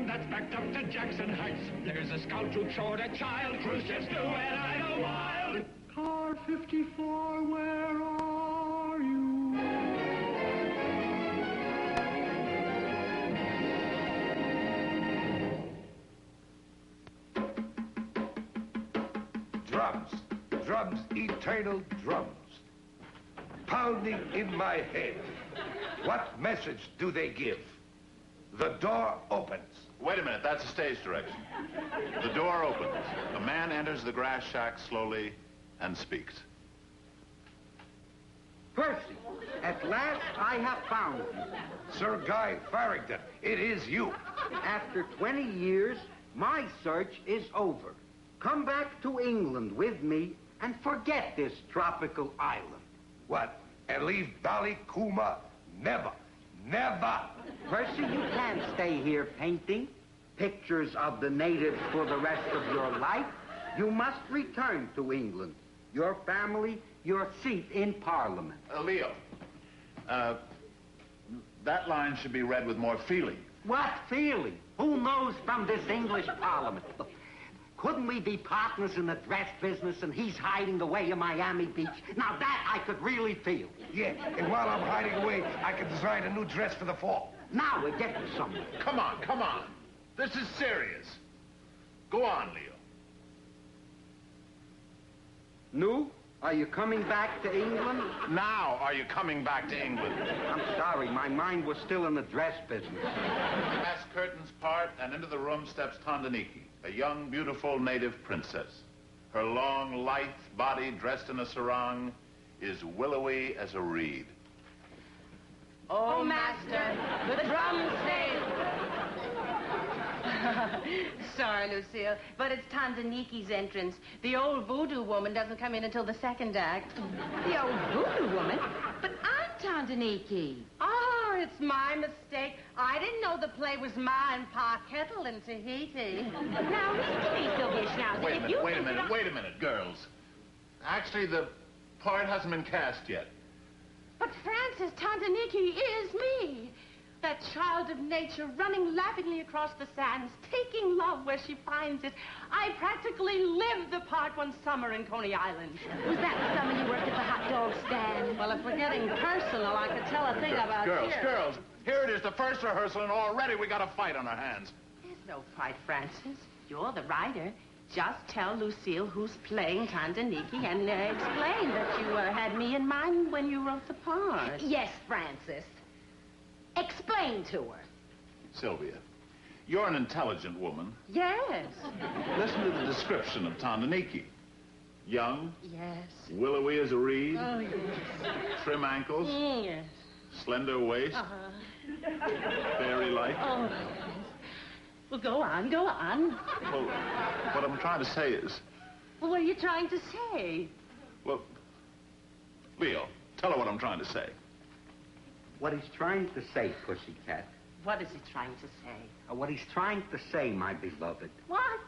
That's backed up to Jackson Heights. There's a scout troop short a child. Cruise ships do and Idlewild. Car 54, where are you? Drums, drums, eternal drums, pounding in my head. What message do they give? The door opens. Wait a minute, that's a stage direction. The door opens. A man enters the grass shack slowly and speaks. Percy, at last I have found you. Sir Guy Farrington, it is you. After 20 years, my search is over. Come back to England with me and forget this tropical island. What? And leave Ballycooma? Never. Never. Percy, you can't stay here painting pictures of the natives for the rest of your life. You must return to England. Your family, your seat in Parliament. Leo, that line should be read with more feeling. What feeling? Who knows from this English Parliament? Couldn't we be partners in the dress business and he's hiding away in Miami Beach? Now that I could really feel. Yeah, and while I'm hiding away, I can design a new dress for the fall. Now we're getting somewhere. Come on, come on. This is serious. Go on, Leo. Nu, are you coming back to England? Now, are you coming back to England? I'm sorry, my mind was still in the dress business. Glass curtains part, and into the room steps Tandaniki, a young, beautiful native princess. Her long, lithe body, dressed in a sarong, is willowy as a reed. Oh, master, the drums say... Sorry, Lucille, but it's Tandaniki's entrance. The old voodoo woman doesn't come in until the second act. The old voodoo woman? But I'm Tandaniki. Oh, it's my mistake. I didn't know the play was Ma and Pa Kettle in Tahiti. Now, listen to me, Sylvia Schnauzer. Wait a minute, girls. Actually, the part hasn't been cast yet. But Francis, Tandaniki is me. That child of nature running laughingly across the sands, taking love where she finds it. I practically lived the part one summer in Coney Island. Was that the summer you worked at the hot dog stand? Well, if we're getting personal, I could tell a thing about Girls, here it is, the first rehearsal, and already we got a fight on our hands. There's no fight, Francis. You're the writer. Just tell Lucille who's playing Tandaniki and explain that you had me in mind when you wrote the part. Yes, Francis. Explain to her. Sylvia, you're an intelligent woman. Yes. Listen to the description of Tandaniki. Young. Yes. Willowy as a reed. Oh, yes. Trim ankles. Yes. Slender waist. Fairy-like. Oh, yes. Well, go on, go on. Well, what I'm trying to say is... Well, what are you trying to say? Well, Leo, tell her what I'm trying to say. What he's trying to say, Pussycat. What is he trying to say? What he's trying to say, my beloved. What?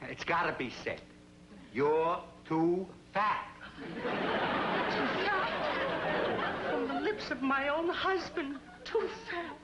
It's gotta be said. You're too fat. Too fat? From the lips of my own husband. Too fat.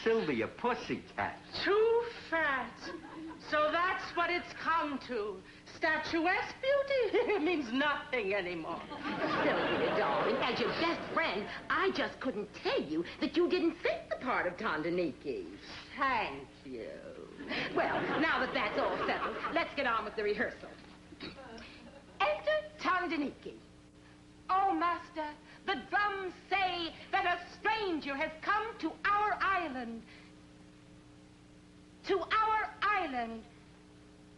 Sylvia, Pussycat. Too fat. So that's what it's come to. Statuesque beauty means nothing anymore. Sylvia, darling, as your best friend, I just couldn't tell you that you didn't fit the part of Tandaniki. Thank you. Well, now that that's all settled, let's get on with the rehearsal. Enter Tandaniki. Oh, master, the drums say that a stranger has come to our island. To our island.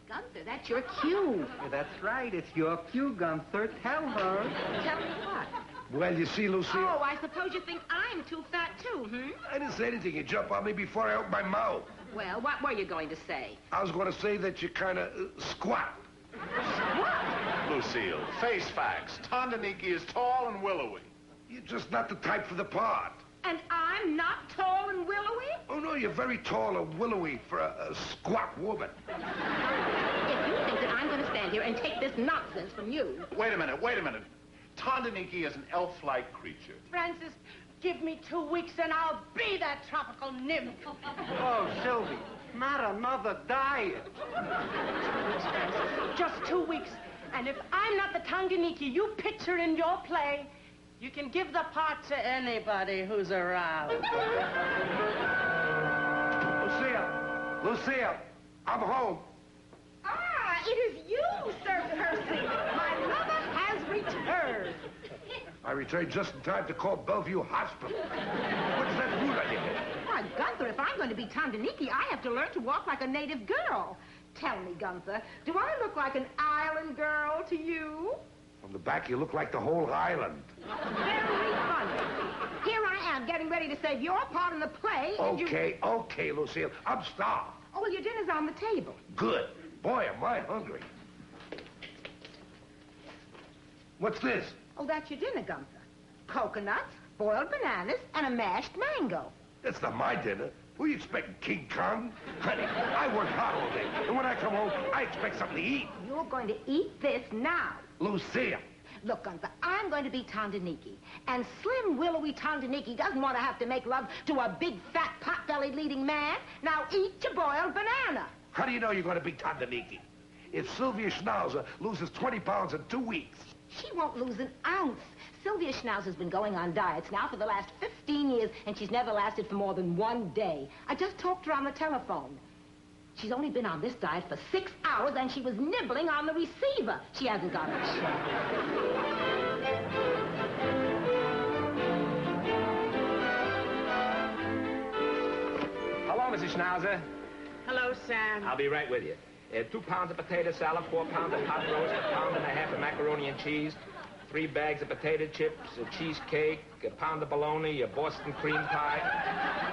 Gunther, that's your cue. That's right. It's your cue, Gunther. Tell her. Tell me what? Well, you see, Lucille... Oh, I suppose you think I'm too fat, too, I didn't say anything. You jump on me before I open my mouth. Well, what were you going to say? I was going to say that you kind of squat. What? Lucille, face facts. Tandaniki is tall and willowy. You're just not the type for the part. And I'm not tall and willowy? Oh, no, you're very tall and willowy for a squat woman. If you think that I'm going to stand here and take this nonsense from you... Wait a minute. Tandaniki is an elf-like creature. Francis, Give me 2 weeks and I'll be that tropical nymph. Oh, Sylvie, not another diet. 2 weeks, Francis. Just 2 weeks. And if I'm not the Tanganiki you picture in your play, you can give the part to anybody who's around. Lucille, I'm home. Ah, it is you, Sir Percy. My lover has returned. I returned just in time to call Bellevue Hospital. What's that root on your head? Why, Gunther, if I'm going to be Tandaniki, I have to learn to walk like a native girl. Tell me, Gunther, do I look like an island girl to you? From the back, you look like the whole island. Very funny. Here I am, getting ready to save your part in the play, and you... Okay, Lucille. I'm starved. Oh, well, your dinner's on the table. Good. Boy, am I hungry. What's this? Oh, that's your dinner, Gunther. Coconuts, boiled bananas, and a mashed mango. That's not my dinner. Who you expecting, King Kong? Honey, I work hard all day, and when I come home, I expect something to eat. You're going to eat this now. Lucille. Look, Gunther, I'm going to be Tandaniki, and slim, willowy Tandaniki doesn't want to have to make love to a big, fat, pot-bellied leading man. Now eat your boiled banana. How do you know you're going to be Tandaniki? If Sylvia Schnauzer loses 20 pounds in 2 weeks... She won't lose an ounce. Sylvia Schnauzer's been going on diets now for the last 15 years, and she's never lasted for more than 1 day. I just talked to her on the telephone. She's only been on this diet for 6 hours, and she was nibbling on the receiver. She hasn't got a chance. Hello, Mrs. Schnauzer. Hello, Sam. I'll be right with you. 2 pounds of potato salad, 4 pounds of pot roast, 1.5 pounds of macaroni and cheese, 3 bags of potato chips, a cheesecake, a pound of bologna, a Boston cream pie.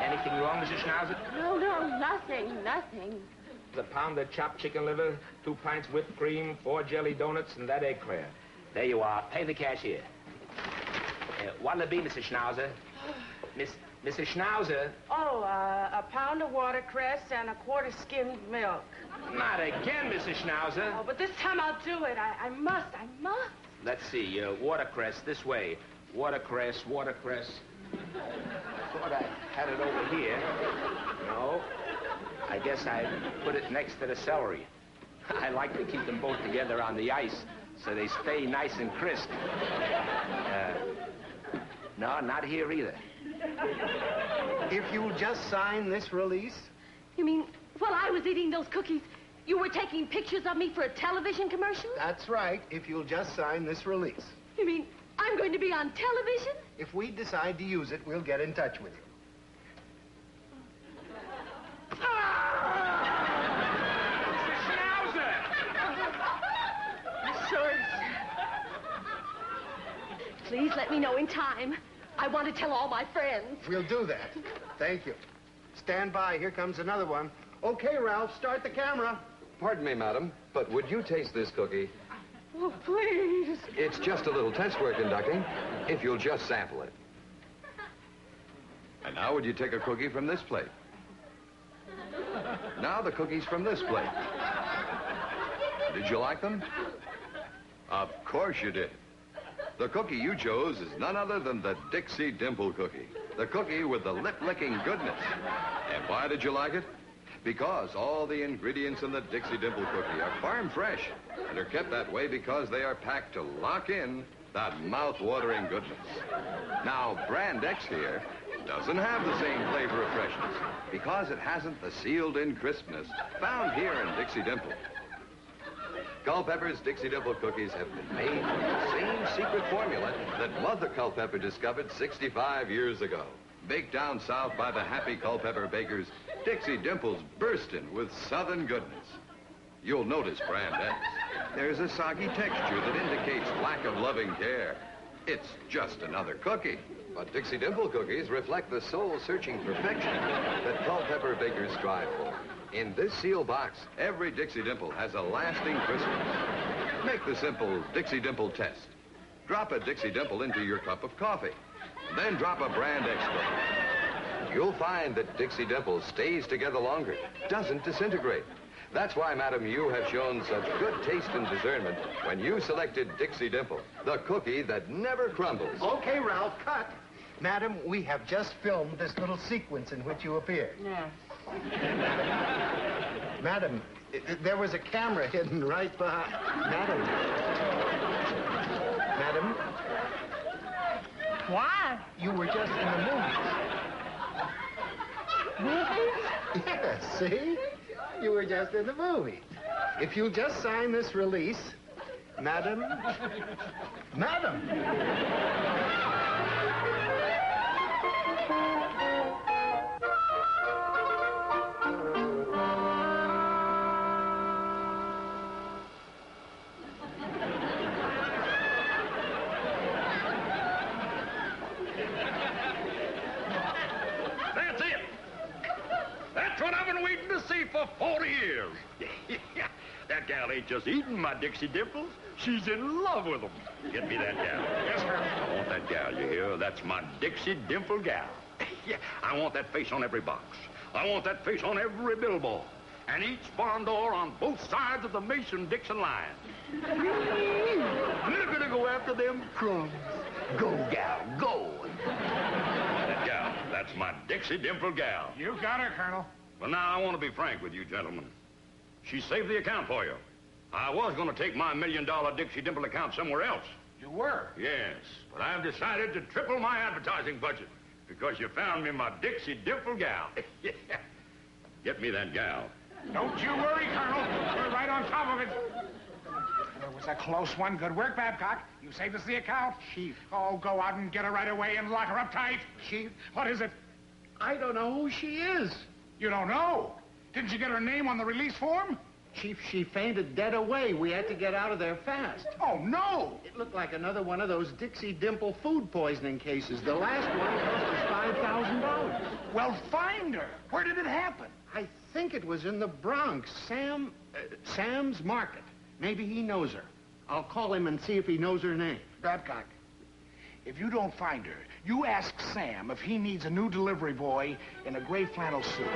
Anything wrong, Mrs. Schnauzer? No, nothing. A pound of chopped chicken liver, 2 pints whipped cream, 4 jelly donuts, and that eclair. There you are. Pay the cashier. What'll it be, Mrs. Schnauzer? Mrs. Schnauzer? Oh, a pound of watercress and a quart of skimmed milk. Not again, Mrs. Schnauzer. Oh, but this time I'll do it. I must. Let's see, watercress this way. Watercress. I thought I had it over here. No. I guess I put it next to the celery. I like to keep them both together on the ice so they stay nice and crisp. No, not here either. If you'll just sign this release. You mean, while I was eating those cookies, you were taking pictures of me for a television commercial? That's right, if you'll just sign this release. You mean, I'm going to be on television? If we decide to use it, we'll get in touch with you. Sure. Please let me know in time. I want to tell all my friends. We'll do that. Thank you. Stand by. Here comes another one. Okay, Ralph, start the camera. Pardon me, madam, but would you taste this cookie? Oh, please. It's just a little test we're conducting, if you'll just sample it. And now would you take a cookie from this plate? Now the cookies from this plate. Did you like them? Of course you did. The cookie you chose is none other than the Dixie Dimple cookie. The cookie with the lip-licking goodness. And why did you like it? Because all the ingredients in the Dixie Dimple cookie are farm fresh and are kept that way because they are packed to lock in that mouth-watering goodness. Now, Brand X here doesn't have the same flavor of freshness because it hasn't the sealed-in crispness found here in Dixie Dimple. Culpepper's Dixie Dimple cookies have been made from the same secret formula that Mother Culpepper discovered 65 years ago. Baked down south by the happy Culpepper bakers, Dixie Dimple's bursting with southern goodness. You'll notice Brand X. There's a soggy texture that indicates lack of loving care. It's just another cookie. But Dixie Dimple cookies reflect the soul-searching perfection that Culpepper bakers strive for. In this sealed box, every Dixie Dimple has a lasting crispness. Make the simple Dixie Dimple test. Drop a Dixie Dimple into your cup of coffee. Then drop a Brand X cookie. You'll find that Dixie Dimple stays together longer, doesn't disintegrate. That's why, madam, you have shown such good taste and discernment when you selected Dixie Dimple, the cookie that never crumbles. Okay, Ralph, cut. Madam, we have just filmed this little sequence in which you appeared. Yes. Madam, there was a camera hidden right behind... Madam. Madam, Why? you were just in the movies. Movies? Yes, see? You were just in the movie. If you'll just sign this release, Madam. Madam. That's it. That's what I've been waiting to see for 40 years. That gal ain't just eating my Dixie Dimples. She's in love with them. Get me that gal. Yes, sir. I want that gal, you hear? That's my Dixie Dimple gal. Yeah, I want that face on every box. I want that face on every billboard. And each barn door on both sides of the Mason-Dixon line. We're gonna go after them crumbs. Go, gal, go. That gal, that's my Dixie Dimple gal. You got her, Colonel. Well, now, I want to be frank with you, gentlemen. She saved the account for you. I was going to take my $1 million Dixie Dimple account somewhere else. You were? Yes, but I've decided to triple my advertising budget because you found me my Dixie Dimple gal. Get me that gal. Don't you worry, Colonel. We're right on top of it. It was a close one. Good work, Babcock. You saved us the account. Chief. Oh, go out and get her right away and lock her up tight. Chief, What is it? I don't know who she is. You don't know? Didn't you get her name on the release form? Chief, she fainted dead away. We had to get out of there fast. Oh, no. It looked like another one of those Dixie Dimple food poisoning cases. The last one cost us $5,000. Well, find her. Where did it happen? I think it was in the Bronx. Sam's Market. Maybe he knows her. I'll call him and see if he knows her name. Babcock, if you don't find her, you ask Sam if he needs a new delivery boy in a gray flannel suit.